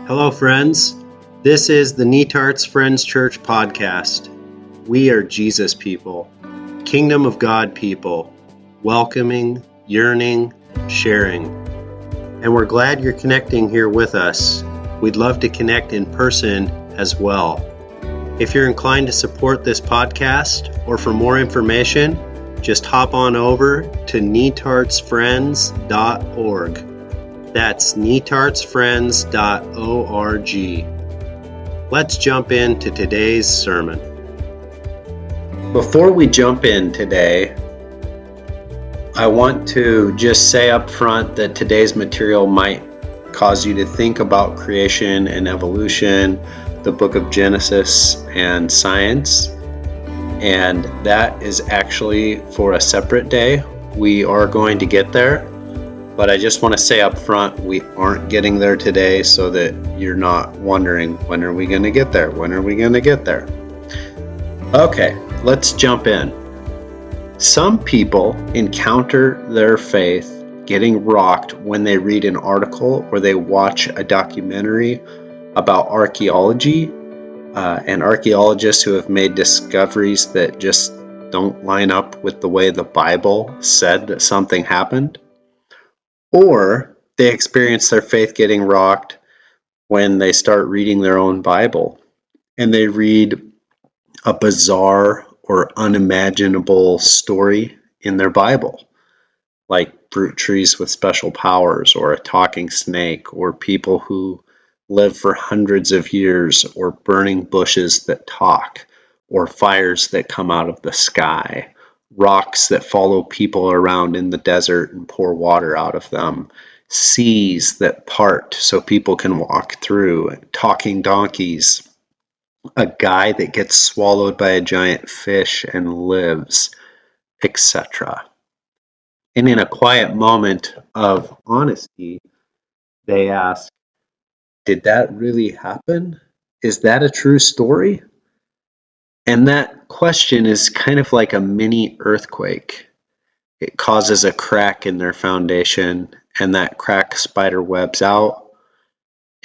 Hello, friends. This is the Netarts Friends Church podcast. We are Jesus people, Kingdom of God people, welcoming, yearning, sharing. And we're glad you're connecting here with us. We'd love to connect in person as well. If you're inclined to support this podcast or for more information, just hop on over to netartsfriends.org. That's netartsfriends.org. Let's jump into today's sermon. Before we jump in today, I want to just say up front that today's material might cause you to think about creation and evolution, the book of Genesis, and science. And that is actually for a separate day. We are going to get there. But I just want to say up front, we aren't getting there today so that you're not wondering, when are we going to get there? When are we going to get there? Okay, let's jump in. Some people encounter their faith getting rocked when they read an article or they watch a documentary about archaeology and archaeologists who have made discoveries that just don't line up with the way the Bible said that something happened. Or they experience their faith getting rocked when they start reading their own Bible and they read a bizarre or unimaginable story in their Bible, like fruit trees with special powers, or a talking snake, or people who live for hundreds of years, or burning bushes that talk, or fires that come out of the sky, rocks that follow people around in the desert and pour water out of them, seas that part so people can walk through, talking donkeys, a guy that gets swallowed by a giant fish and lives, etc. And in a quiet moment of honesty, they ask, did that really happen? Is that a true story? And that question is kind of like a mini earthquake. It causes a crack in their foundation, and that crack spider webs out.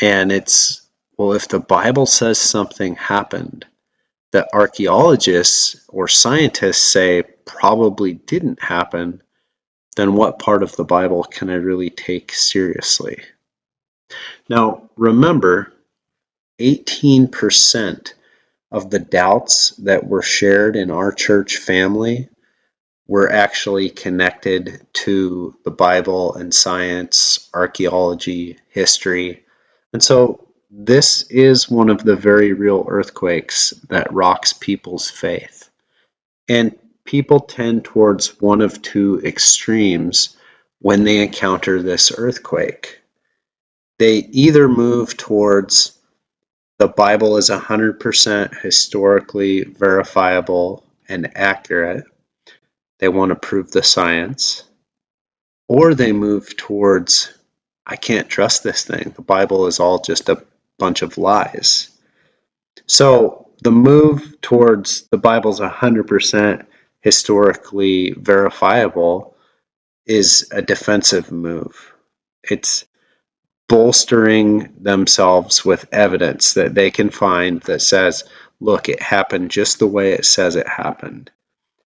And it's, well, if the Bible says something happened that archaeologists or scientists say probably didn't happen, then what part of the Bible can I really take seriously? Now, remember, 18% of the doubts that were shared in our church family were actually connected to the Bible and science, archaeology, history. And so this is one of the very real earthquakes that rocks people's faith. And people tend towards one of two extremes when they encounter this earthquake. They either move towards the Bible is 100% historically verifiable and accurate. They want to prove the science. Or they move towards, I can't trust this thing. The Bible is all just a bunch of lies. So the move towards the Bible's 100% historically verifiable is a defensive move. It's bolstering themselves with evidence that they can find that says, look, it happened just the way it says it happened.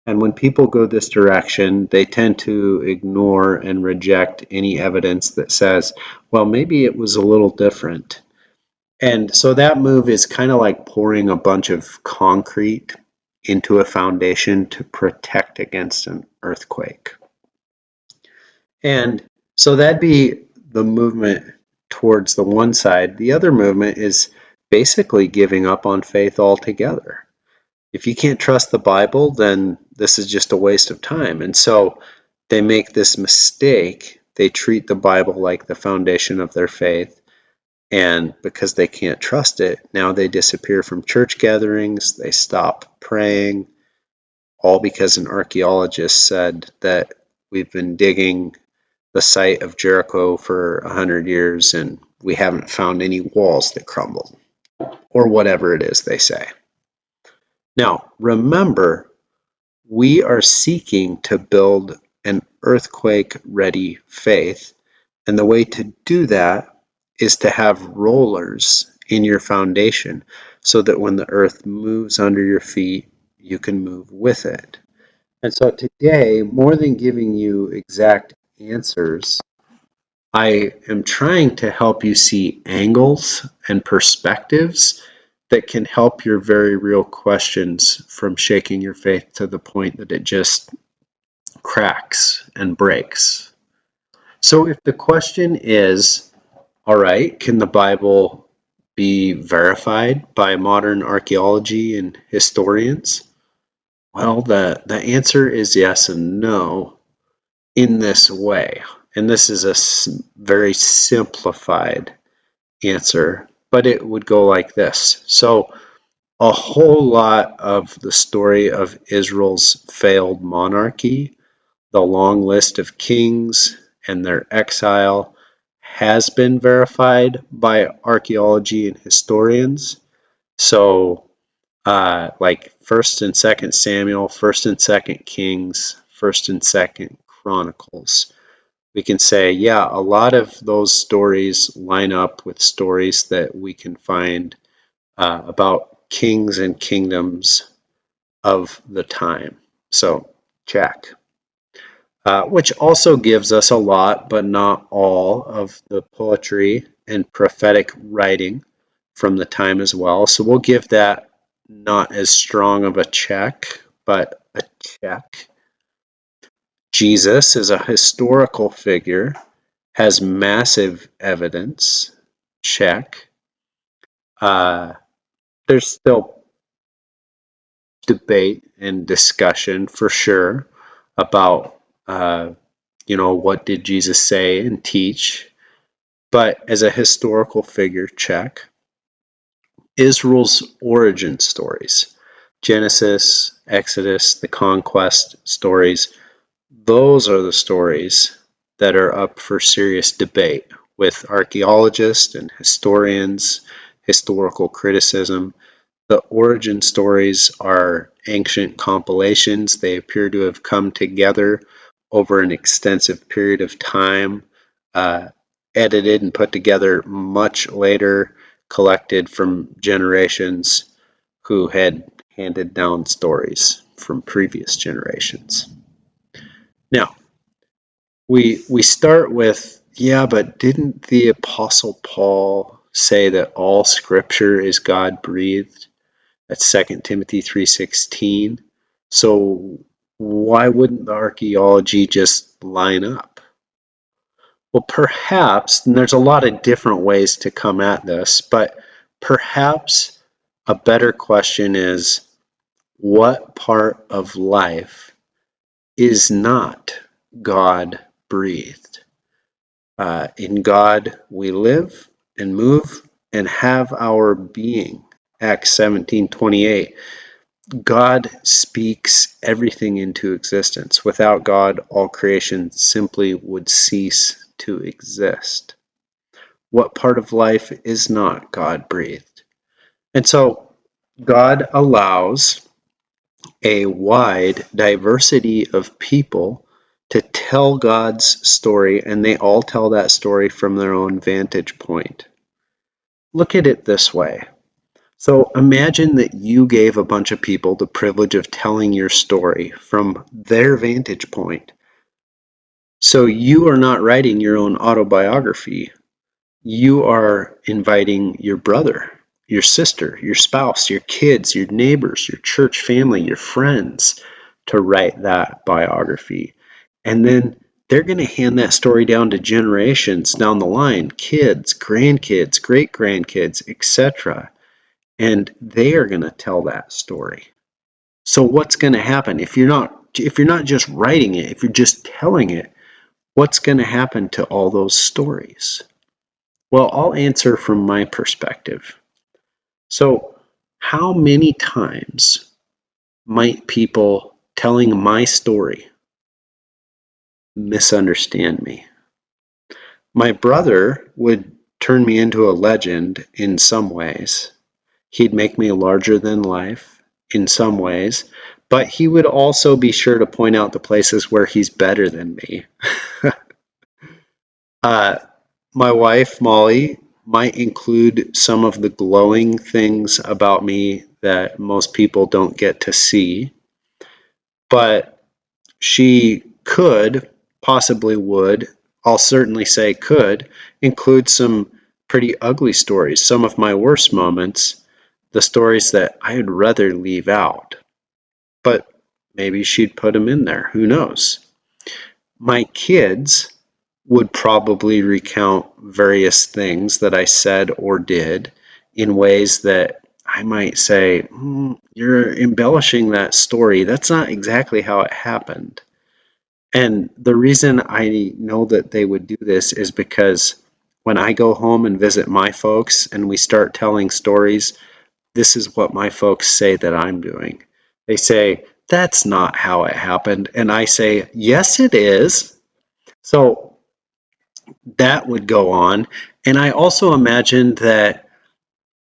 And when people go this direction, they tend to ignore and reject any evidence that says, well, maybe it was a little different. And so that move is kind of like pouring a bunch of concrete into a foundation to protect against an earthquake. And so that'd be the movement towards the one side. The other movement is basically giving up on faith altogether. If you can't trust the Bible, then this is just a waste of time. And so they make this mistake. They treat the Bible like the foundation of their faith. And because they can't trust it, now they disappear from church gatherings. They stop praying, all because an archaeologist said that we've been digging the site of Jericho for 100 years and we haven't found any walls that crumbled, or whatever it is they say. Now, remember, we are seeking to build an earthquake-ready faith, and the way to do that is to have rollers in your foundation so that when the earth moves under your feet, you can move with it. And so today, more than giving you exact answers, I am trying to help you see angles and perspectives that can help your very real questions from shaking your faith to the point that it just cracks and breaks. So if the question is, all right, can the Bible be verified by modern archaeology and historians? Well, the answer is yes and no in this way. And this is a very simplified answer, but it would go like this. So a whole lot of the story of Israel's failed monarchy, the long list of kings and their exile, has been verified by archaeology and historians. So like First and Second Samuel, First and Second Kings, First and Second Chronicles. We can say, yeah, a lot of those stories line up with stories that we can find about kings and kingdoms of the time. So, check. Which also gives us a lot, but not all, of the poetry and prophetic writing from the time as well. So we'll give that not as strong of a check, but a check. Jesus is a historical figure, has massive evidence, check. There's still debate and discussion for sure about, what did Jesus say and teach. But as a historical figure, check. Israel's origin stories, Genesis, Exodus, the conquest stories, those are the stories that are up for serious debate with archaeologists and historians, historical criticism. The origin stories are ancient compilations. They appear to have come together over an extensive period of time, uh, edited and put together much later, collected from generations who had handed down stories from previous generations. Now, we start with, yeah, but didn't the Apostle Paul say that all Scripture is God breathed? That's 2 Timothy 3:16. So why wouldn't the archaeology just line up? Well, perhaps, and there's a lot of different ways to come at this, but perhaps a better question is, what part of life is not God breathed? In God we live and move and have our being. Acts 17:28. God speaks everything into existence. Without God, all creation simply would cease to exist. What part of life is not God breathed? And so God allows a wide diversity of people to tell God's story, and they all tell that story from their own vantage point. Look at it this way. So imagine that you gave a bunch of people the privilege of telling your story from their vantage point. So you are not writing your own autobiography. You are inviting your brother, your sister, your spouse, your kids, your neighbors, your church family, your friends to write that biography. And then they're going to hand that story down to generations down the line, kids, grandkids, great grandkids, etc. And they are going to tell that story. So what's going to happen if you're not just writing it, if you're just telling it, what's going to happen to all those stories? Well, I'll answer from my perspective. So, how many times might people telling my story misunderstand me? My brother would turn me into a legend in some ways. He'd make me larger than life in some ways, but he would also be sure to point out the places where he's better than me. uh, my wife, Molly, might include some of the glowing things about me that most people don't get to see, but she could, possibly would, I'll certainly say could, include some pretty ugly stories, some of my worst moments, the stories that I'd rather leave out. But maybe she'd put them in there, who knows? My kids would probably recount various things that I said or did in ways that I might say, you're embellishing that story. That's not exactly how it happened. And the reason I know that they would do this is because when I go home and visit my folks and we start telling stories, this is what my folks say that I'm doing. They say, that's not how it happened. And I say, yes, it is. So that would go on. And I also imagine that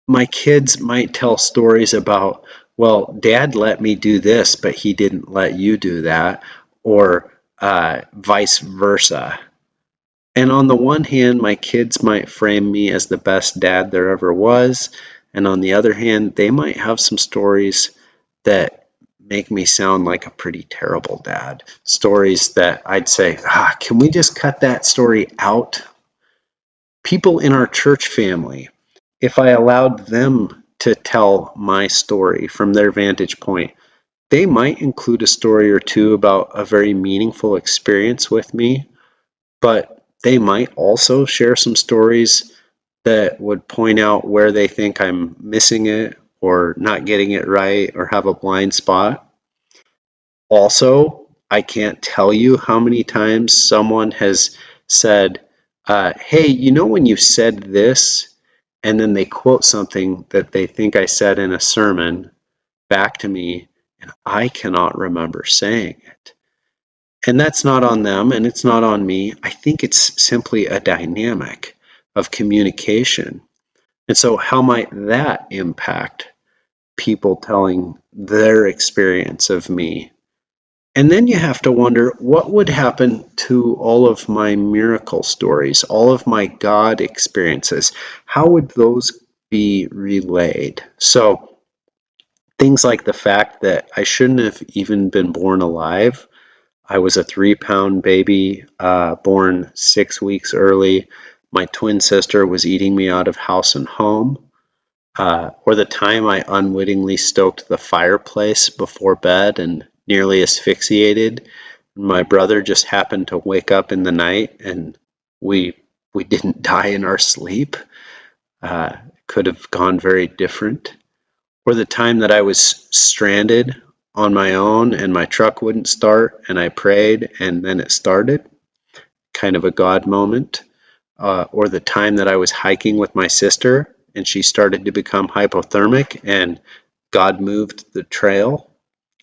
my kids might tell stories about, well, dad let me do this, but he didn't let you do that, or vice versa. And on the one hand, my kids might frame me as the best dad there ever was. And on the other hand, they might have some stories that make me sound like a pretty terrible dad. Stories that I'd say, can we just cut that story out? People in our church family, if I allowed them to tell my story from their vantage point, they might include a story or two about a very meaningful experience with me, but they might also share some stories that would point out where they think I'm missing it or not getting it right or have a blind spot. Also, I can't tell you how many times someone has said, hey, you know, when you said this, and then they quote something that they think I said in a sermon back to me, and I cannot remember saying it. And that's not on them and it's not on me. I think it's simply a dynamic of communication. And so, how might that impact people telling their experience of me? And then you have to wonder what would happen to all of my miracle stories, all of my God experiences? How would those be relayed? So, things like the fact that I shouldn't have even been born alive. I was a 3-pound baby, born 6 weeks early. My twin sister was eating me out of house and home. Or the time I unwittingly stoked the fireplace before bed and nearly asphyxiated. My brother just happened to wake up in the night and we we didn't die in our sleep. Could have gone very different. Or the time that I was stranded on my own and my truck wouldn't start and I prayed and then it started, kind of a God moment. Or the time that I was hiking with my sister and she started to become hypothermic and God moved the trail.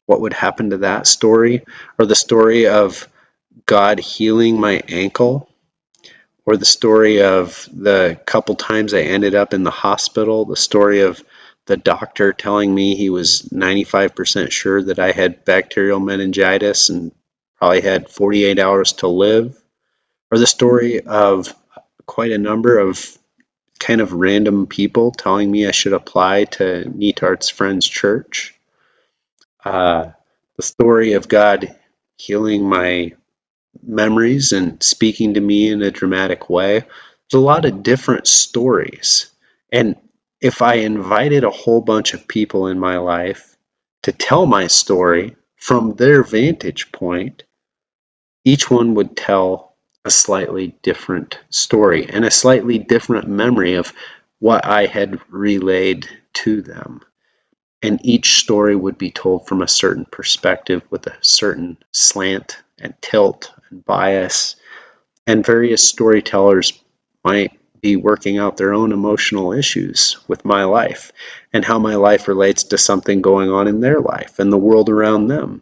What would happen to that story? Or the story of God healing my ankle, or the story of the couple times I ended up in the hospital, the story of the doctor telling me he was 95% sure that I had bacterial meningitis and probably had 48 hours to live, or the story of quite a number of kind of random people telling me I should apply to Neatart's Friends Church, uh, the story of God healing my memories and speaking to me in a dramatic way. There's a lot of different stories. And if I invited a whole bunch of people in my life to tell my story from their vantage point, each one would tell a slightly different story and a slightly different memory of what I had relayed to them. And each story would be told from a certain perspective with a certain slant and tilt and bias. And various storytellers might be working out their own emotional issues with my life and how my life relates to something going on in their life and the world around them.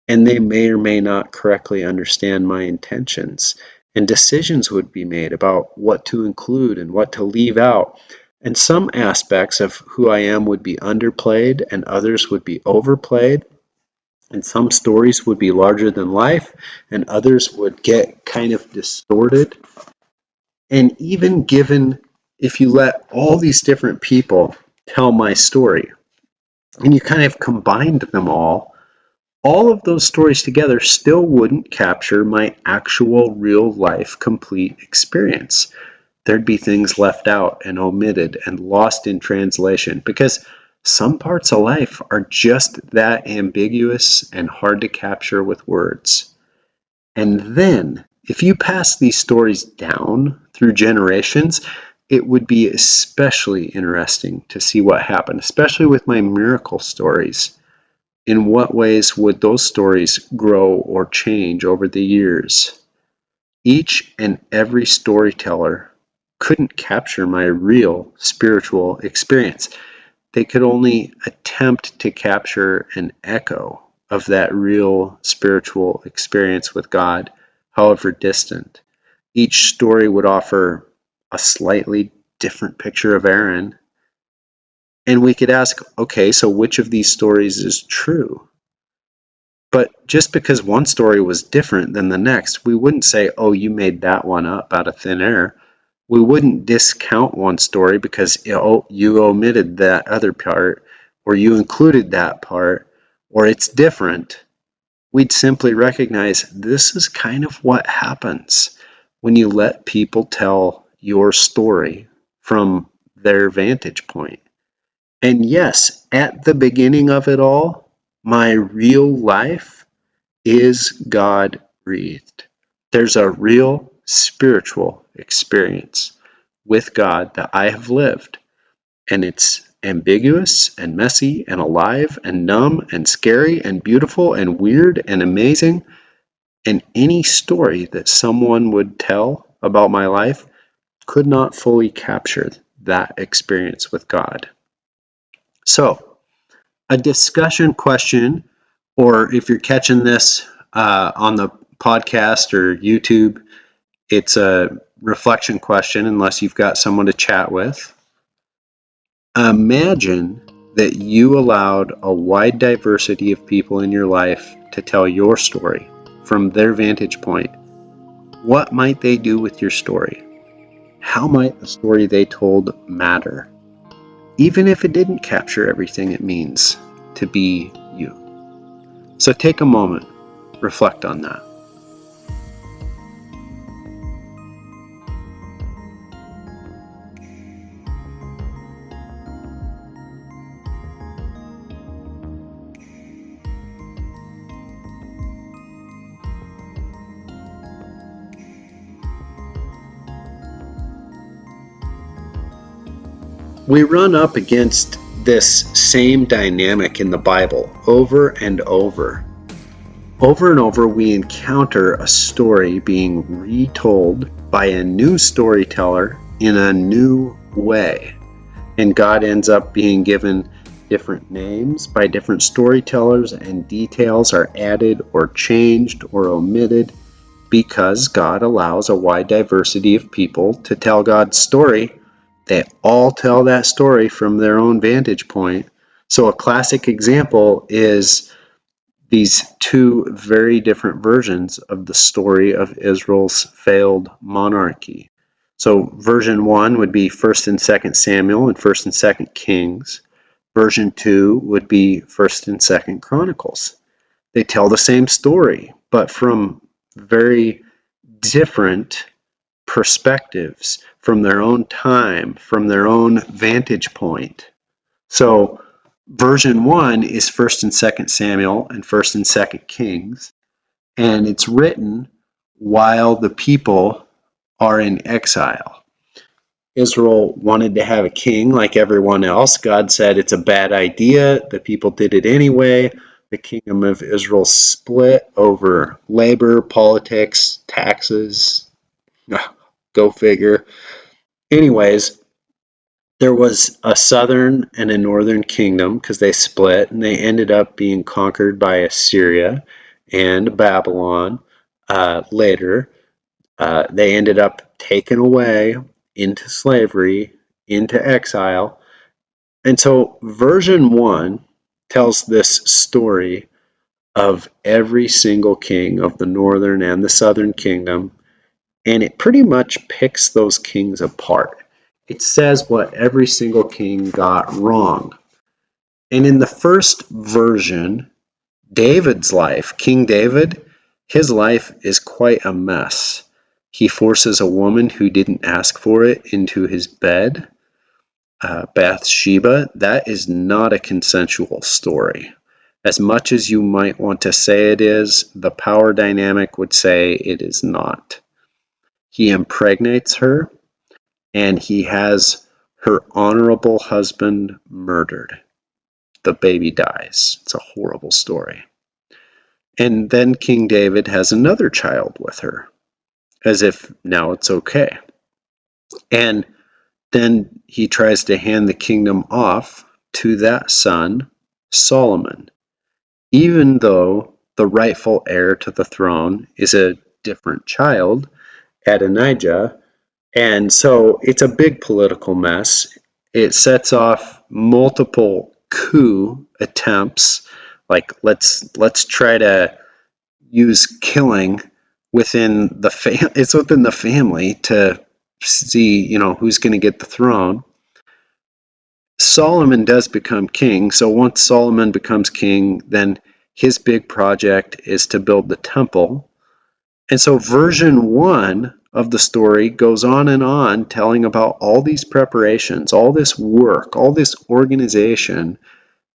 And they may or may not correctly understand my intentions. And decisions would be made about what to include and what to leave out. And some aspects of who I am would be underplayed and others would be overplayed. And some stories would be larger than life and others would get kind of distorted. And even given if you let all these different people tell my story and you kind of combined them all of those stories together still wouldn't capture my actual real life complete experience. There'd be things left out and omitted and lost in translation because some parts of life are just that ambiguous and hard to capture with words. And then, if you pass these stories down through generations, it would be especially interesting to see what happened, especially with my miracle stories. In what ways would those stories grow or change over the years? Each and every storyteller couldn't capture my real spiritual experience. They could only attempt to capture an echo of that real spiritual experience with God, however distant. Each story would offer a slightly different picture of Aaron. And we could ask, okay, so which of these stories is true? But just because one story was different than the next, we wouldn't say, oh, you made that one up out of thin air. We wouldn't discount one story because you omitted that other part, or you included that part, or it's different. We'd simply recognize this is kind of what happens when you let people tell your story from their vantage point. And yes, at the beginning of it all, my real life is God breathed. There's a real spiritual experience with God that I have lived, and it's ambiguous and messy and alive and numb and scary and beautiful and weird and amazing. And any story that someone would tell about my life could not fully capture that experience with God. So, a discussion question, or if you're catching this on the podcast or YouTube, it's a reflection question unless you've got someone to chat with. Imagine that you allowed a wide diversity of people in your life to tell your story from their vantage point. What might they do with your story? How might the story they told matter, even if it didn't capture everything it means to be you? So take a moment, reflect on that. We run up against this same dynamic in the Bible over and over. Over and over, we encounter a story being retold by a new storyteller in a new way. And God ends up being given different names by different storytellers, and details are added or changed or omitted because God allows a wide diversity of people to tell God's story. They all tell that story from their own vantage point. So a classic example is these two very different versions of the story of Israel's failed monarchy. So version 1 would be 1st and 2nd Samuel and 1st and 2nd Kings. Version 2 would be 1st and 2nd Chronicles. They tell the same story, but from very different perspectives, from their own time, from their own vantage point. So version 1 is 1st and 2nd Samuel and 1st and 2nd Kings, and it's written while the people are in exile. Israel wanted to have a king like everyone else. God said it's a bad idea. The people did it anyway. The kingdom of Israel split over labor, politics, taxes. Go figure. Anyways, there was a southern and a northern kingdom because they split, and they ended up being conquered by Assyria and Babylon later. They ended up taken away into slavery, into exile. And so version 1 tells this story of every single king of the northern and the southern kingdom, and it pretty much picks those kings apart. It says what every single king got wrong. And in the first version, David's life, King David, his life is quite a mess. He forces a woman who didn't ask for it into his bed, Bathsheba. That is not a consensual story. As much as you might want to say it is, the power dynamic would say it is not. He impregnates her, and he has her honorable husband murdered. The baby dies. It's a horrible story. And then King David has another child with her, as if now it's okay. And then he tries to hand the kingdom off to that son, Solomon, even though the rightful heir to the throne is a different child, Adonijah. And so it's a big political mess. It sets off multiple coup attempts, like let's try to use killing within the it's within the family to see, who's going to get the throne. Solomon does become king. So once Solomon becomes king, then his big project is to build the temple. And so version 1 of the story goes on telling about all these preparations, all this work, all this organization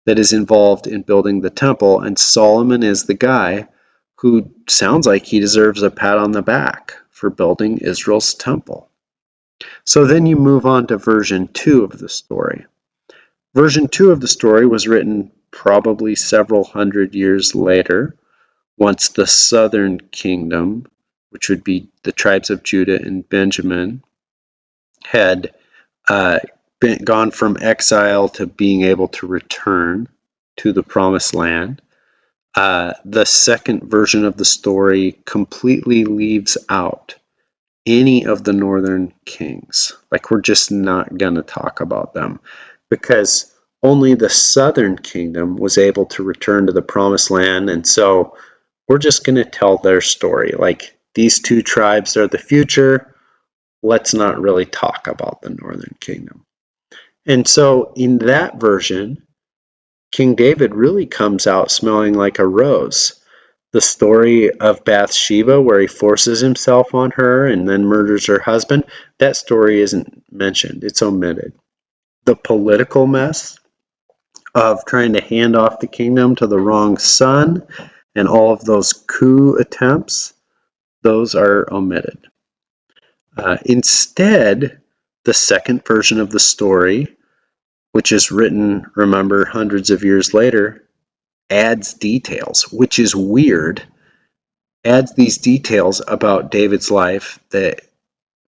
that is involved in building the temple. And Solomon is the guy who sounds like he deserves a pat on the back for building Israel's temple. So then you move on to version 2 of the story. Version 2 of the story was written probably several hundred years later, once the southern kingdom, which would be the tribes of Judah and Benjamin, had gone from exile to being able to return to the promised land. The second version of the story completely leaves out any of the northern kings. Like, we're just not going to talk about them because only the southern kingdom was able to return to the promised land. And so we're just going to tell their story. Like, these two tribes are the future. Let's not really talk about the northern kingdom. And so in that version, King David really comes out smelling like a rose. The story of Bathsheba, where he forces himself on her and then murders her husband, that story isn't mentioned. It's omitted. The political mess of trying to hand off the kingdom to the wrong son and all of those coup attempts, those are omitted. Instead, the second version of the story, which is written, remember, hundreds of years later, adds details, which is weird, adds these details about David's life that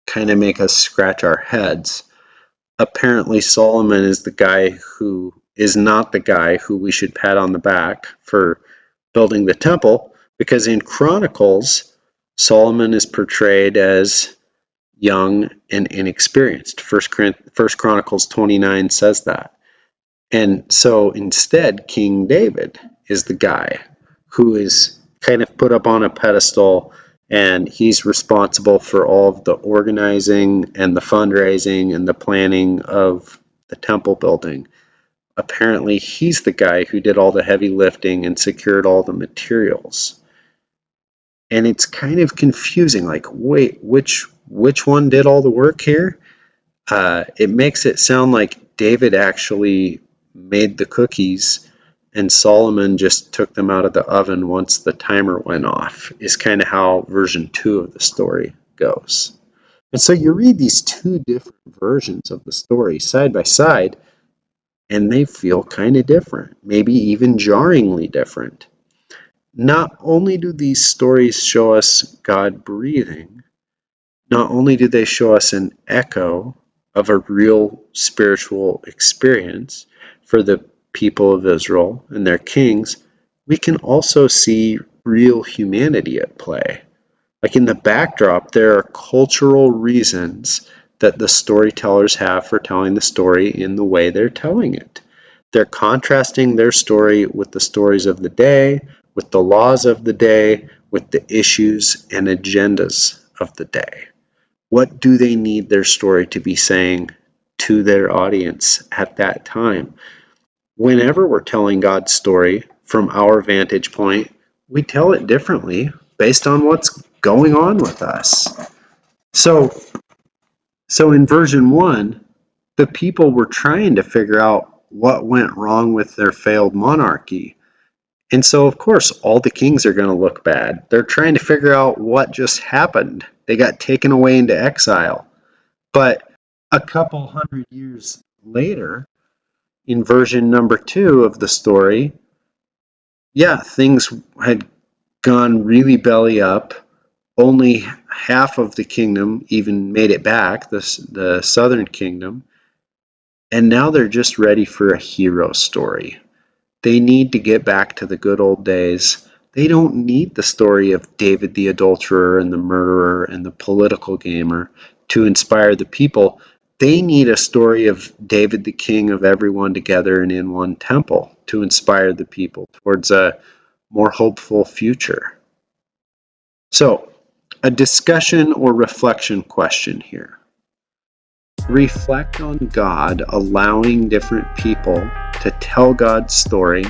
kind of make us scratch our heads. Apparently, Solomon is the guy who is not the guy who we should pat on the back for building the temple, because in Chronicles, Solomon is portrayed as young and inexperienced. First Chronicles 29 says that. And so instead, King David is the guy who is kind of put up on a pedestal, and he's responsible for all of the organizing and the fundraising and the planning of the temple building. Apparently, he's the guy who did all the heavy lifting and secured all the materials. And it's kind of confusing, like, wait, which one did all the work here? It makes it sound like David actually made the cookies and Solomon just took them out of the oven once the timer went off, is kind of how version 2 of the story goes. And so you read these two different versions of the story side by side, and they feel kind of different, maybe even jarringly different. Not only do these stories show us God breathing, not only do they show us an echo of a real spiritual experience for the people of Israel and their kings, we can also see real humanity at play. Like, in the backdrop, there are cultural reasons that the storytellers have for telling the story in the way they're telling it. They're contrasting their story with the stories of the day, with the laws of the day, with the issues and agendas of the day. What do they need their story to be saying to their audience at that time. Whenever we're telling God's story from our vantage point, we tell it differently based on what's going on with us. So in version 1, the people were trying to figure out what went wrong with their failed monarchy. And so, of course, all the kings are going to look bad. They're trying to figure out what just happened. They got taken away into exile. But a couple hundred years later, in version number 2 of the story, yeah, things had gone really belly up. Only half of the kingdom even made it back, the southern kingdom. And now they're just ready for a hero story. They need to get back to the good old days. They don't need the story of David the adulterer and the murderer and the political gamer to inspire the people. They need a story of David the king of everyone together and in one temple to inspire the people towards a more hopeful future. So, a discussion or reflection question here. Reflect on God allowing different people to tell God's story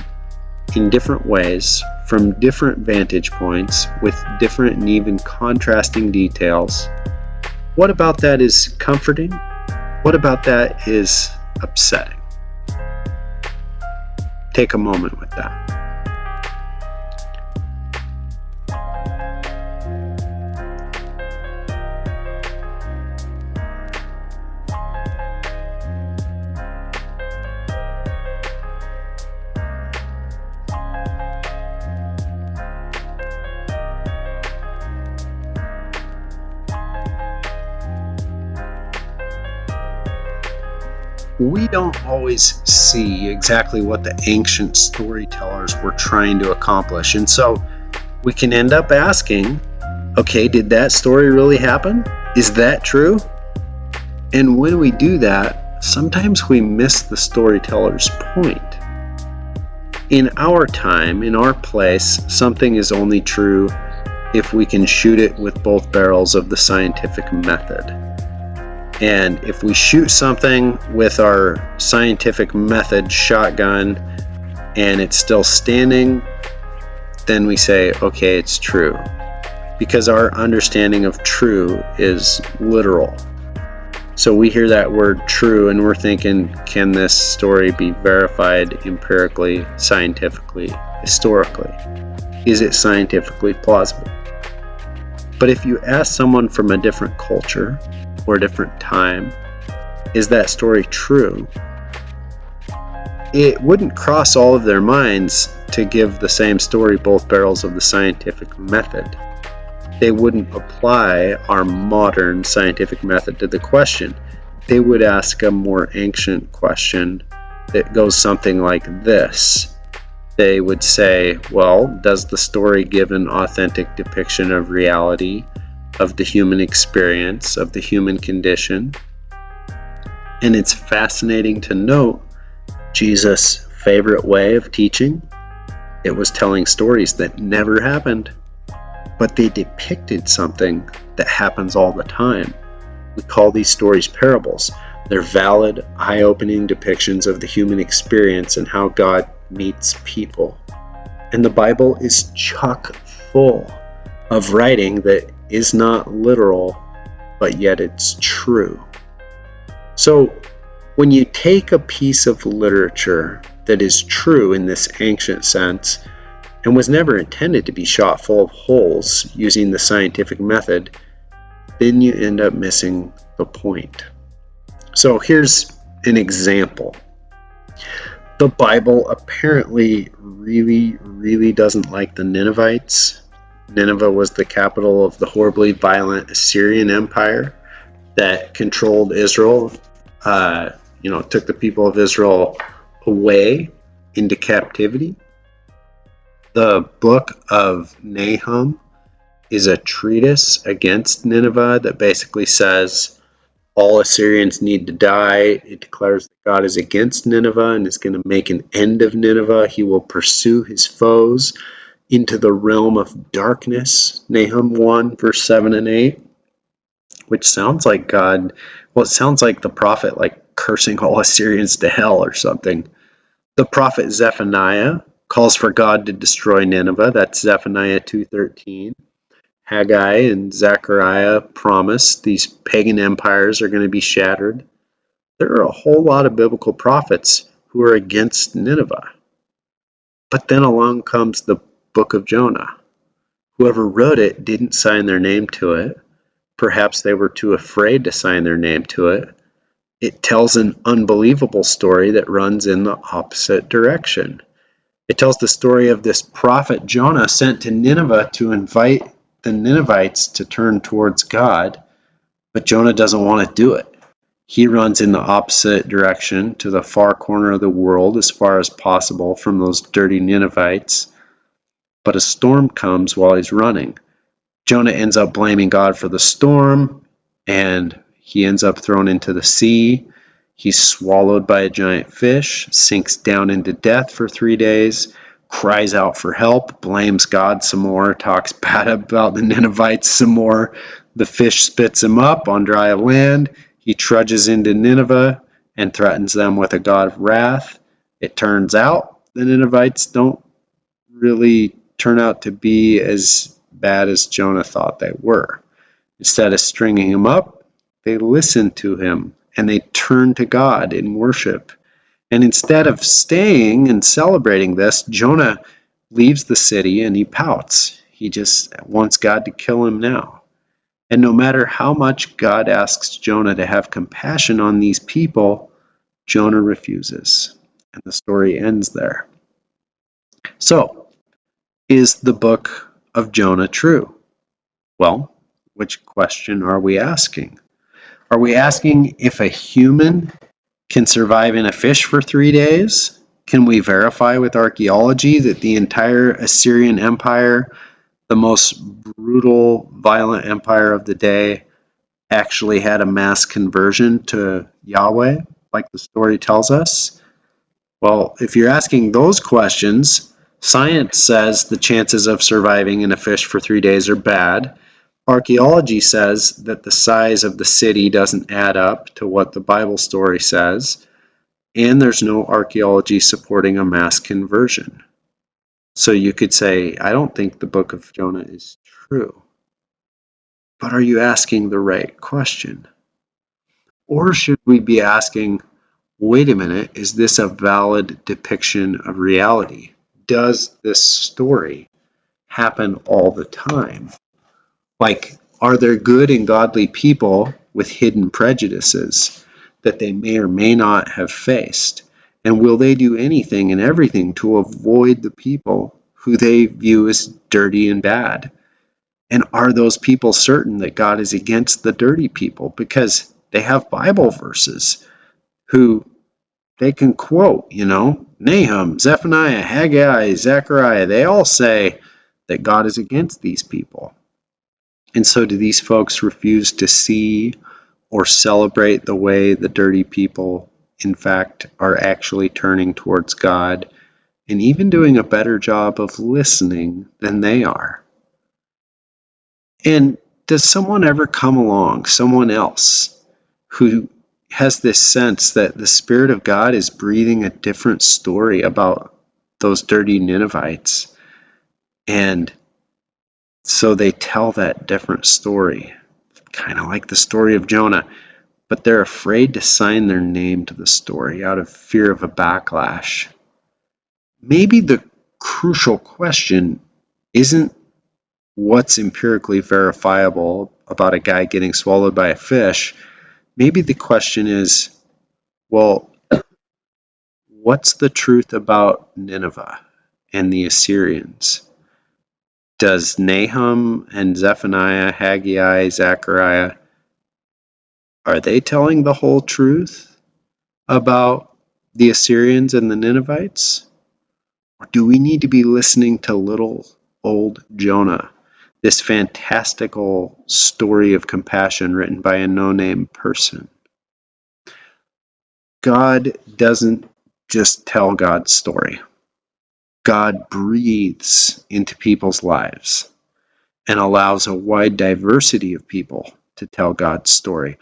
in different ways, from different vantage points, with different and even contrasting details. What about that is comforting? What about that is upsetting? Take a moment with that. We don't always see exactly what the ancient storytellers were trying to accomplish. And so we can end up asking, okay, did that story really happen? Is that true? And when we do that, sometimes we miss the storyteller's point. In our time, in our place, something is only true if we can shoot it with both barrels of the scientific method. And if we shoot something with our scientific method shotgun and it's still standing, then we say, okay, it's true. Because our understanding of true is literal. So we hear that word true and we're thinking, can this story be verified empirically, scientifically, historically? Is it scientifically plausible? But if you ask someone from a different culture or a different time, is that story true? It wouldn't cross all of their minds to give the same story both barrels of the scientific method. They wouldn't apply our modern scientific method to the question. They would ask a more ancient question that goes something like this. They would say, well, does the story give an authentic depiction of reality, of the human experience, of the human condition? And it's fascinating to note Jesus' favorite way of teaching. It was telling stories that never happened, but they depicted something that happens all the time. We call these stories parables. They're valid, eye-opening depictions of the human experience and how God meets people. And the Bible is chock full of writing that is not literal, but yet it's true. So when you take a piece of literature that is true in this ancient sense and was never intended to be shot full of holes using the scientific method, then you end up missing the point. So here's an example. The Bible apparently really doesn't like the Ninevites. Nineveh was the capital of the horribly violent Assyrian Empire that controlled Israel, took the people of Israel away into captivity. The book of Nahum is a treatise against Nineveh that basically says all Assyrians need to die. It declares that God is against Nineveh and is going to make an end of Nineveh. He will pursue his foes into the realm of darkness. Nahum 1, verse 7 and 8, which sounds like God, well, it sounds like the prophet cursing all Assyrians to hell or something. The prophet Zephaniah calls for God to destroy Nineveh. That's Zephaniah 2:13. Haggai and Zechariah promise these pagan empires are going to be shattered. There are a whole lot of biblical prophets who are against Nineveh. But then along comes the book of Jonah. Whoever wrote it didn't sign their name to it. Perhaps they were too afraid to sign their name to it. It tells an unbelievable story that runs in the opposite direction. It tells the story of this prophet Jonah sent to Nineveh to invite the Ninevites to turn towards God, but Jonah doesn't want to do it. He runs in the opposite direction to the far corner of the world as far as possible from those dirty Ninevites, but a storm comes while he's running. Jonah ends up blaming God for the storm, and he ends up thrown into the sea. He's swallowed by a giant fish, sinks down into death for 3 days, cries out for help, blames God some more, talks bad about the Ninevites some more. The fish spits him up on dry land. He trudges into Nineveh and threatens them with a God of wrath. It turns out the Ninevites don't really turn out to be as bad as Jonah thought they were. Instead of stringing him up, they listen to him and they turn to God in worship. And instead of staying and celebrating this, Jonah leaves the city and he pouts. He just wants God to kill him now. And no matter how much God asks Jonah to have compassion on these people, Jonah refuses. And the story ends there. So, is the book of Jonah true? Well, which question are we asking? Are we asking if a human can survive in a fish for 3 days? Can we verify with archaeology that the entire Assyrian Empire, the most brutal, violent empire of the day, actually had a mass conversion to Yahweh, like the story tells us? Well, if you're asking those questions, science says the chances of surviving in a fish for 3 days are bad. Archaeology says that the size of the city doesn't add up to what the Bible story says, and there's no archaeology supporting a mass conversion. So you could say, I don't think the book of Jonah is true. But are you asking the right question? Or should we be asking, wait a minute, is this a valid depiction of reality? Does this story happen all the time? Like, are there good and godly people with hidden prejudices that they may or may not have faced? And will they do anything and everything to avoid the people who they view as dirty and bad? And are those people certain that God is against the dirty people because they have Bible verses who they can quote, Nahum, Zephaniah, Haggai, Zechariah, they all say that God is against these people. And so do these folks refuse to see or celebrate the way the dirty people, in fact, are actually turning towards God and even doing a better job of listening than they are? And does someone ever come along, someone else, who has this sense that the Spirit of God is breathing a different story about those dirty Ninevites? And so they tell that different story, kind of like the story of Jonah, but they're afraid to sign their name to the story out of fear of a backlash. Maybe the crucial question isn't what's empirically verifiable about a guy getting swallowed by a fish. Maybe the question is, well, what's the truth about Nineveh and the Assyrians? Does Nahum and Zephaniah, Haggai, Zechariah, are they telling the whole truth about the Assyrians and the Ninevites? Or do we need to be listening to little old Jonah, this fantastical story of compassion written by a no-name person? God doesn't just tell God's story. God breathes into people's lives and allows a wide diversity of people to tell God's story.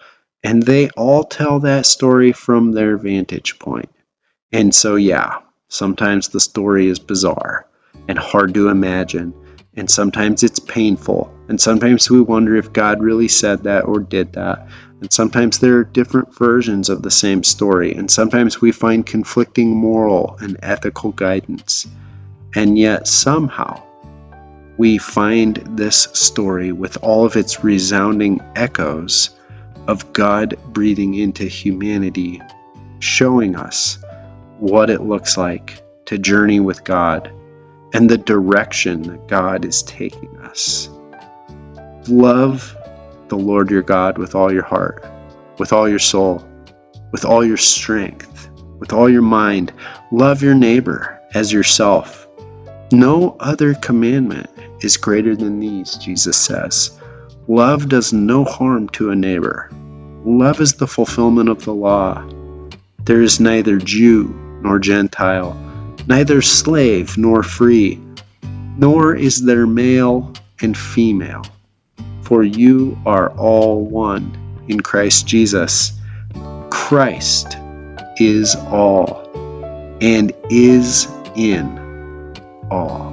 And they all tell that story from their vantage point. And so, yeah, sometimes the story is bizarre and hard to imagine. And sometimes it's painful. And sometimes we wonder if God really said that or did that. And sometimes there are different versions of the same story. And sometimes we find conflicting moral and ethical guidance. And yet somehow we find this story with all of its resounding echoes of God breathing into humanity, showing us what it looks like to journey with God and the direction that God is taking us. Love the Lord your God with all your heart, with all your soul, with all your strength, with all your mind. Love your neighbor as yourself. No other commandment is greater than these, Jesus says. Love does no harm to a neighbor. Love is the fulfillment of the law. There is neither Jew nor Gentile, neither slave nor free, nor is there male and female, for you are all one in Christ Jesus. Christ is all and is in all.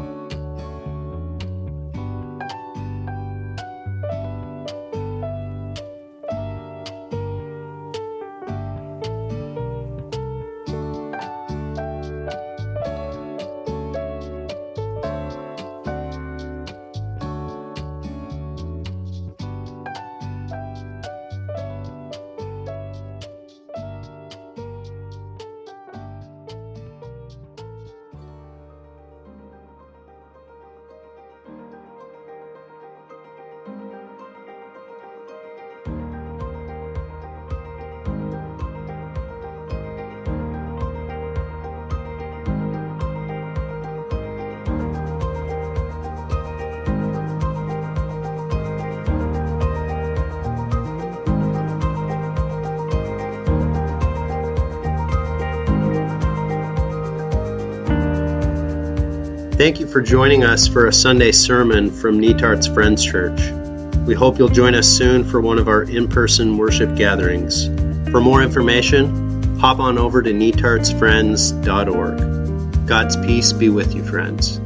Thank you for joining us for a Sunday sermon from Netart's Friends Church. We hope you'll join us soon for one of our in-person worship gatherings. For more information, hop on over to netartsfriends.org. God's peace be with you, friends.